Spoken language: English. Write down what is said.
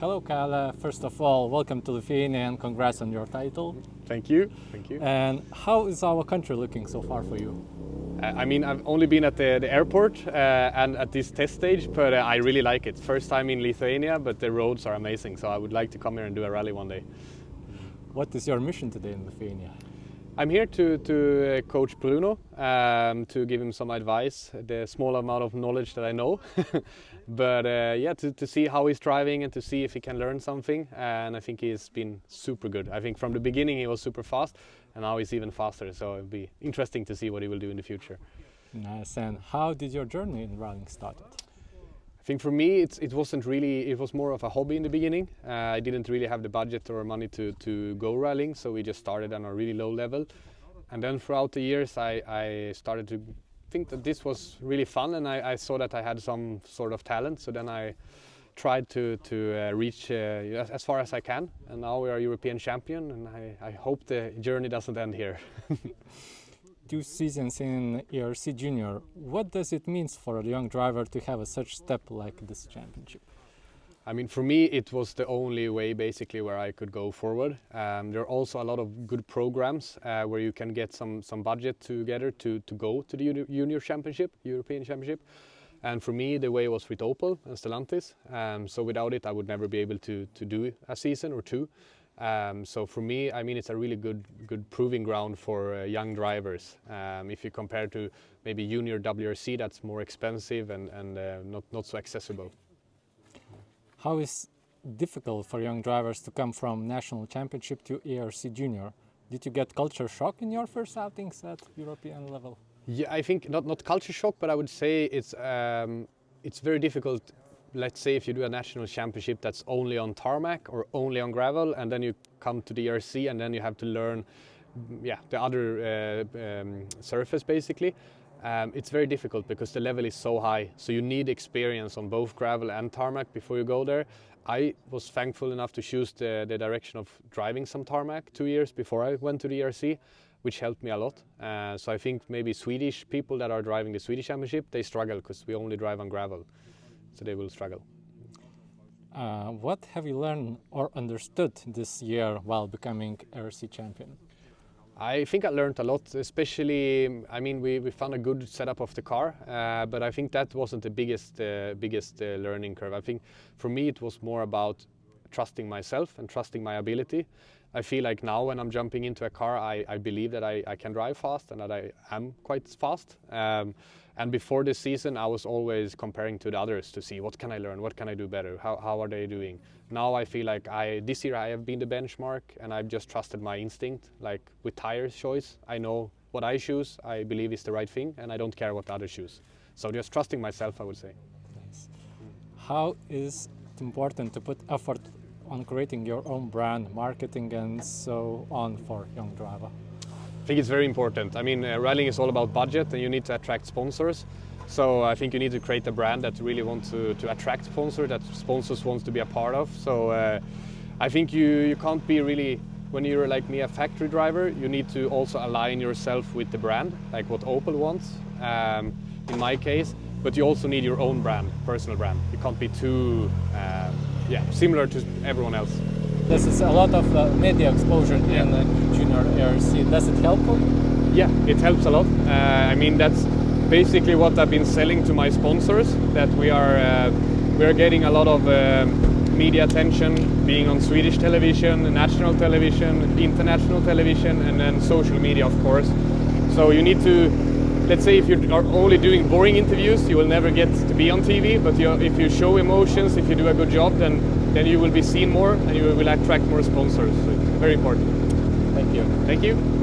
Hello, Calle. First of all, welcome to Lithuania and congrats on your title. Thank you. Thank you. And how is our country looking so far for you? I mean, I've only been at the airport and at this test stage, but I really like it. First time in Lithuania, but the roads are amazing, so I would like to come here and do a rally one day. What is your mission today in Lithuania? I'm here to coach Bruno, to give him some advice, the small amount of knowledge that I know. But yeah, to see how he's driving and to see if he can learn something. And I think he's been super good. I think from the beginning he was super fast, and now he's even faster. So it'll be interesting to see what he will do in the future. Nice. And how did your journey in rallying started? I think for me it wasn't really, it was more of a hobby in the beginning. I didn't really have the budget or money to go rallying, so we just started on a really low level. And then throughout the years I started to think that this was really fun, and I saw that I had some sort of talent, so then I tried to reach as far as I can, and now we are European champion, and I hope the journey doesn't end here. 2 seasons in ERC Junior. What does it mean for a young driver to have such step like this championship? I mean, for me, it was the only way basically where I could go forward. There are also a lot of good programs where you can get some budget together to go to the Junior Championship, European Championship. And for me, the way was with Opel and Stellantis. So without it, I would never be able to do a season or two. So for me, I mean, it's a really good proving ground for young drivers. If you compare to maybe Junior WRC, that's more expensive and not so accessible. How is it difficult for young drivers to come from National Championship to ERC Junior? Did you get culture shock in your first outings at European level? Yeah, I think not culture shock, but I would say it's very difficult. Let's say if you do a national championship that's only on tarmac or only on gravel, and then you come to the ERC and then you have to learn the other surface basically. It's very difficult because the level is so high, so you need experience on both gravel and tarmac before you go there. I was thankful enough to choose the direction of driving some tarmac 2 years before I went to the ERC, which helped me a lot. So I think maybe Swedish people that are driving the Swedish Championship, they struggle because we only drive on gravel, so they will struggle. What have you learned or understood this year while becoming ERC champion? I think I learned a lot, especially, I mean, we found a good setup of the car, but I think that wasn't the biggest learning curve. I think for me it was more about trusting myself and trusting my ability. I feel like now when I'm jumping into a car, I believe that I can drive fast and that I am quite fast. And before this season, I was always comparing to the others to see what can I learn, what can I do better, how are they doing. Now I feel like this year I have been the benchmark, and I've just trusted my instinct. Like with tires choice, I know what I choose, I believe is the right thing, and I don't care what the others choose. So just trusting myself, I would say. Nice. How is it important to put effort on creating your own brand, marketing and so on for young driver? I think it's very important. I mean, rallying is all about budget, and you need to attract sponsors. So I think you need to create a brand that really wants to attract sponsors, that sponsors want to be a part of. So I think you can't be really, when you're like me, a factory driver, you need to also align yourself with the brand, like what Opel wants, in my case. But you also need your own brand, personal brand. You can't be too similar to everyone else. This is a lot of media exposure in Junior ERC. Does it help? Yeah, it helps a lot. I mean, that's basically what I've been selling to my sponsors, that we are getting a lot of media attention, being on Swedish television, national television, international television, and then social media, of course. So you need to, let's say if you are only doing boring interviews, you will never get to be on TV, but if you show emotions, if you do a good job, then you will be seen more and you will attract more sponsors. So it's very important. Thank you. Thank you.